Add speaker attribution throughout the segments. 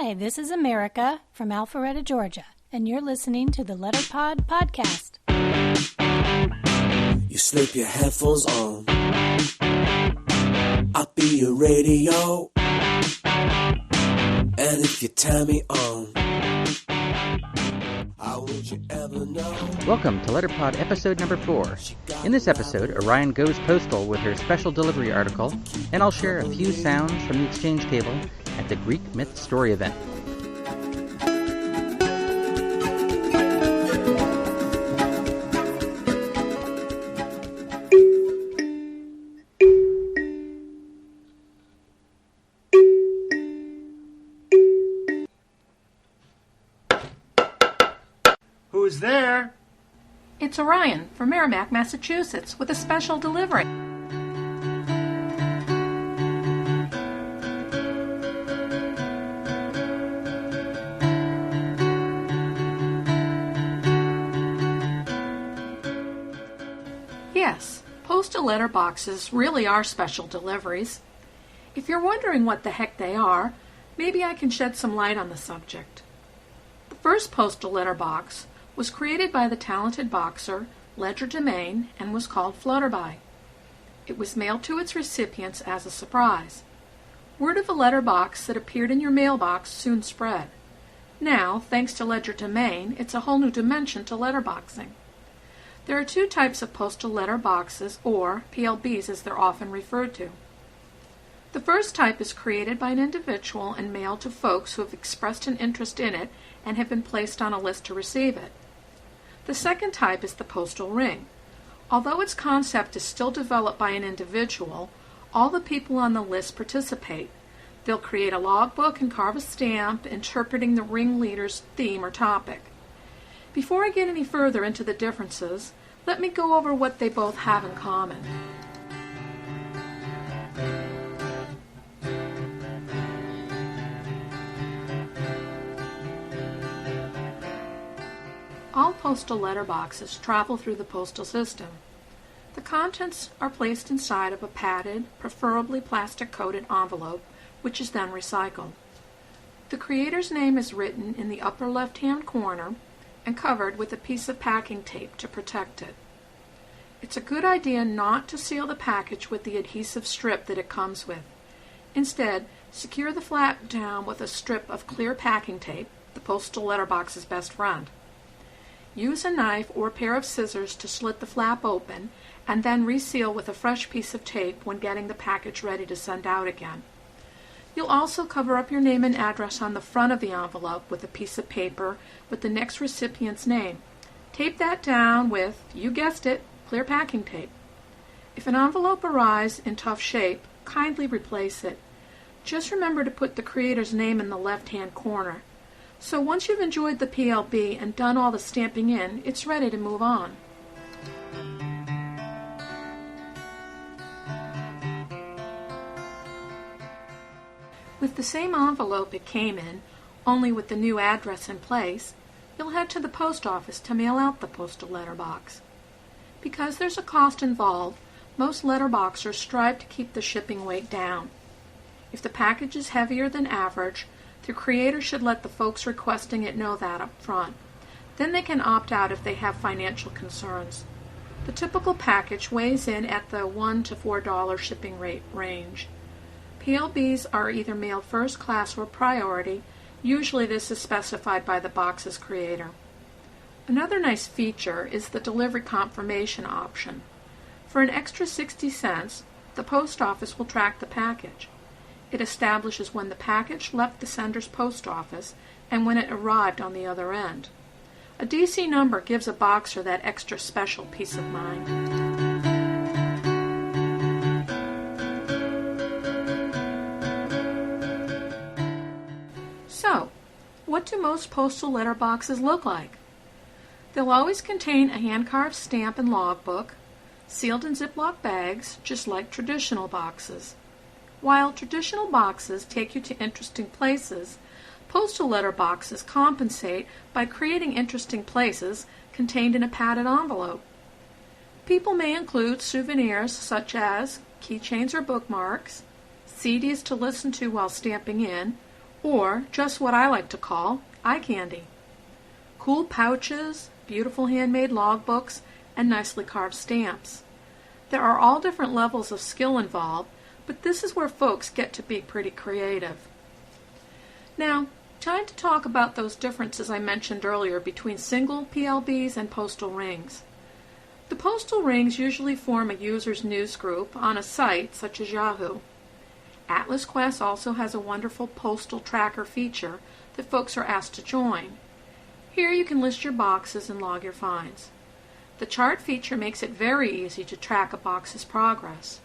Speaker 1: Hi, this is America from Alpharetta, Georgia, and you're listening to the Letterpod podcast.
Speaker 2: You slip your headphones on, I'll be your radio, and if you turn me on, how would you ever know?
Speaker 3: Welcome to Letterpod episode number 4. In this episode, Orion goes postal with her special delivery article, and I'll share a few sounds from the exchange table at the Greek Myth Story event.
Speaker 4: Who's there?
Speaker 5: It's Orion from Merrimack, Massachusetts, with a special delivery. Yes, postal letterboxes really are special deliveries. If you're wondering what the heck they are, maybe I can shed some light on the subject. The first postal letterbox was created by the talented boxer Legerdemain and was called Flutterby. It was mailed to its recipients as a surprise. Word of a letterbox that appeared in your mailbox soon spread. Now, thanks to Legerdemain, it's a whole new dimension to letterboxing. There are two types of postal letterboxes, or PLBs as they're often referred to. The first type is created by an individual and mailed to folks who have expressed an interest in it and have been placed on a list to receive it. The second type is the postal ring. Although its concept is still developed by an individual, all the people on the list participate. They'll create a logbook and carve a stamp interpreting the ringleader's theme or topic. Before I get any further into the differences, let me go over what they both have in common. All postal letterboxes travel through the postal system. The contents are placed inside of a padded, preferably plastic-coated envelope, which is then recycled. The creator's name is written in the upper left-hand corner and covered with a piece of packing tape to protect it. It's a good idea not to seal the package with the adhesive strip that it comes with. Instead, secure the flap down with a strip of clear packing tape, the postal letterbox's best friend. Use a knife or a pair of scissors to slit the flap open and then reseal with a fresh piece of tape when getting the package ready to send out again. You'll also cover up your name and address on the front of the envelope with a piece of paper with the next recipient's name. Tape that down with, you guessed it, clear packing tape. If an envelope arrives in tough shape, kindly replace it. Just remember to put the creator's name in the left-hand corner. So once you've enjoyed the PLB and done all the stamping in, it's ready to move on. With the same envelope it came in, only with the new address in place, you'll head to the post office to mail out the postal letterbox. Because there's a cost involved, most letterboxers strive to keep the shipping weight down. If the package is heavier than average, the creator should let the folks requesting it know that up front. Then they can opt out if they have financial concerns. The typical package weighs in at the $1 to $4 shipping rate range. PLBs are either mailed first class or priority. Usually this is specified by the box's creator. Another nice feature is the delivery confirmation option. For an extra 60 cents, the post office will track the package. It establishes when the package left the sender's post office and when it arrived on the other end. A DC number gives a boxer that extra special peace of mind. So, what do most postal letterboxes look like? They'll always contain a hand-carved stamp and logbook, sealed in Ziploc bags, just like traditional boxes. While traditional boxes take you to interesting places, postal letterboxes compensate by creating interesting places contained in a padded envelope. People may include souvenirs such as keychains or bookmarks, CDs to listen to while stamping in, or just what I like to call eye candy. Cool pouches, beautiful handmade logbooks, and nicely carved stamps. There are all different levels of skill involved, but this is where folks get to be pretty creative. Now, time to talk about those differences I mentioned earlier between single PLBs and postal rings. The postal rings usually form a user's news group on a site such as Yahoo. Atlas Quest also has a wonderful postal tracker feature that folks are asked to join. Here you can list your boxes and log your finds. The chart feature makes it very easy to track a box's progress.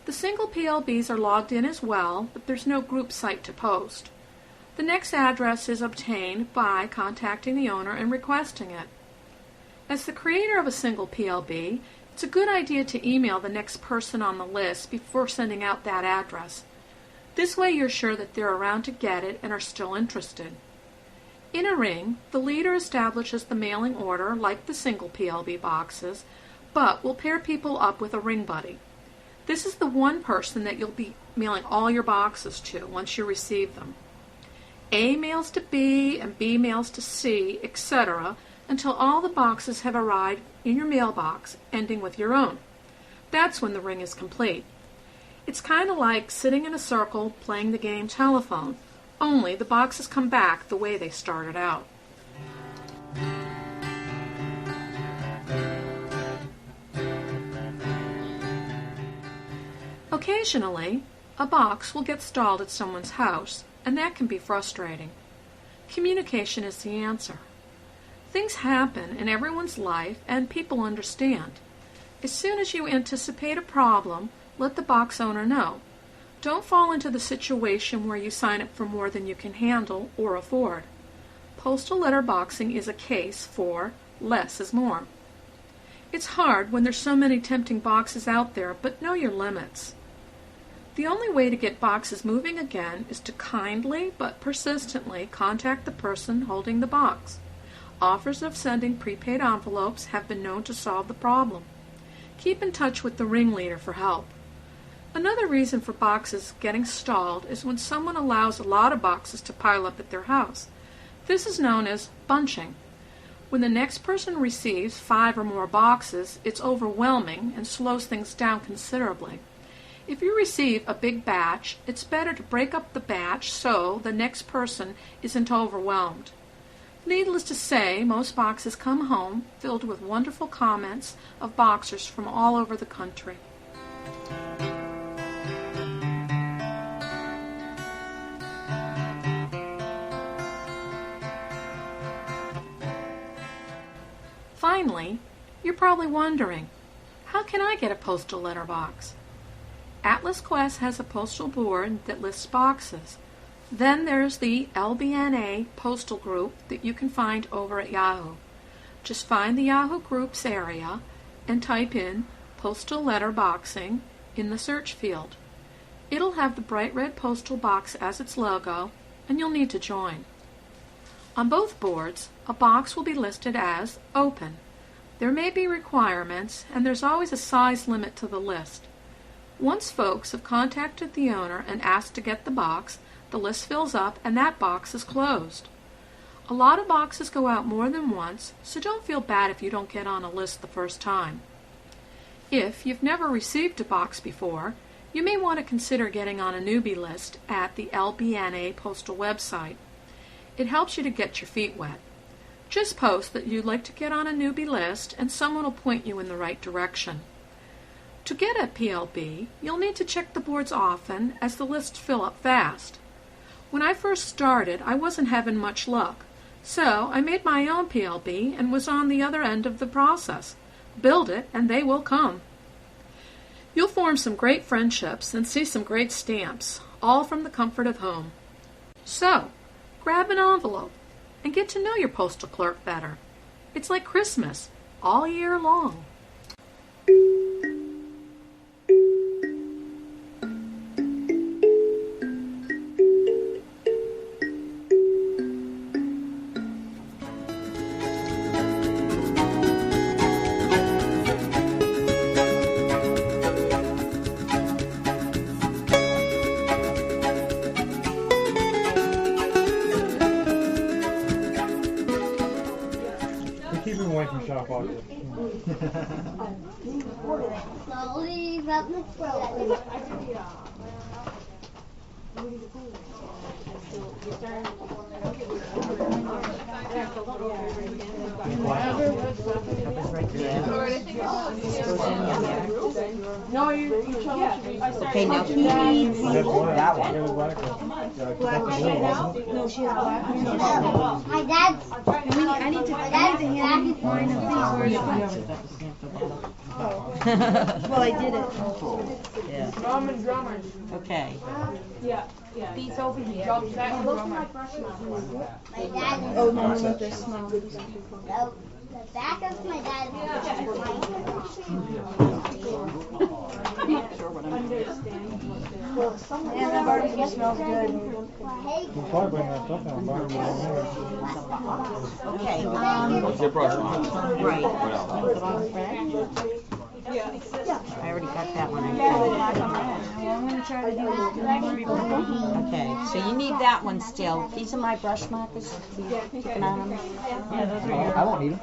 Speaker 5: The single PLBs are logged in as well, but there's no group site to post. The next address is obtained by contacting the owner and requesting it. As the creator of a single PLB, it's a good idea to email the next person on the list before sending out that address. This way you're sure that they're around to get it and are still interested. In a ring, the leader establishes the mailing order like the single PLB boxes, but will pair people up with a ring buddy. This is the one person that you'll be mailing all your boxes to once you receive them. A mails to B and B mails to C, etc., until all the boxes have arrived in your mailbox, ending with your own. That's when the ring is complete. It's kind of like sitting in a circle playing the game telephone, only the boxes come back the way they started out. Occasionally, a box will get stalled at someone's house, and that can be frustrating. Communication is the answer. Things happen in everyone's life, and people understand. As soon as you anticipate a problem, let the box owner know. Don't fall into the situation where you sign up for more than you can handle or afford. Postal letterboxing is a case for less is more. It's hard when there's so many tempting boxes out there, but know your limits. The only way to get boxes moving again is to kindly but persistently contact the person holding the box. Offers of sending prepaid envelopes have been known to solve the problem. Keep in touch with the ringleader for help. Another reason for boxes getting stalled is when someone allows a lot of boxes to pile up at their house. This is known as bunching. When the next person receives 5 or more boxes, it's overwhelming and slows things down considerably. If you receive a big batch, it's better to break up the batch so the next person isn't overwhelmed. Needless to say, most boxes come home filled with wonderful comments of boxers from all over the country. Finally, you're probably wondering, how can I get a postal letterbox? Atlas Quest has a postal board that lists boxes. Then there's the LBNA postal group that you can find over at Yahoo. Just find the Yahoo Groups area and type in Postal Letterboxing in the search field. It'll have the bright red postal box as its logo, and you'll need to join. On both boards, a box will be listed as Open. There may be requirements, and there's always a size limit to the list. Once folks have contacted the owner and asked to get the box, the list fills up and that box is closed. A lot of boxes go out more than once, so don't feel bad if you don't get on a list the first time. If you've never received a box before, you may want to consider getting on a newbie list at the LBNA postal website. It helps you to get your feet wet. Just post that you'd like to get on a newbie list and someone will point you in the right direction. To get a PLB, you'll need to check the boards often as the lists fill up fast. When I first started, I wasn't having much luck, so I made my own PLB and was on the other end of the process. Build it and they will come. You'll form some great friendships and see some great stamps, all from the comfort of home. So, grab an envelope and get to know your postal clerk better. It's like Christmas, all year long.
Speaker 6: Okay, now he needs that one.
Speaker 7: No, she has black. My dad's. I need to hand mine of these. Where you put it? Well, I did it.
Speaker 6: Yeah.
Speaker 8: Drum and drummers.
Speaker 6: Okay.
Speaker 8: Yeah.
Speaker 7: These over here.
Speaker 8: Drum set and drummer.
Speaker 7: My dad. Oh no, they're small. The back of my dad's. Yeah, that barbecue smells good.
Speaker 6: Okay.
Speaker 9: What's your brush on?
Speaker 6: Right.
Speaker 9: What else?
Speaker 6: I already got that one.
Speaker 7: I'm gonna try to do it.
Speaker 6: Okay, so you need that one still. These are my brush markers. Keeping on them.
Speaker 8: Yeah, those are yours.
Speaker 9: I won't need them.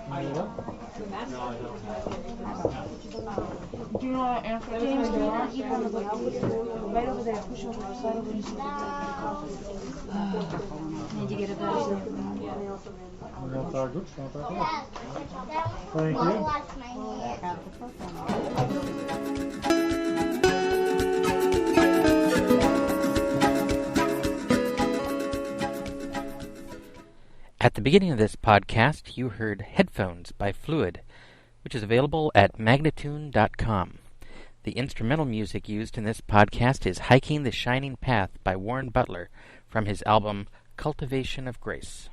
Speaker 8: Do you know what answer James, do you want to eat one of those?
Speaker 7: Right over there. Push over the side over Need to get a better.
Speaker 4: Thank you.
Speaker 3: At the beginning of this podcast, you heard Headphones by Fluid, which is available at magnatune.com. The instrumental music used in this podcast is Hiking the Shining Path by Warren Butler from his album Cultivation of Grace.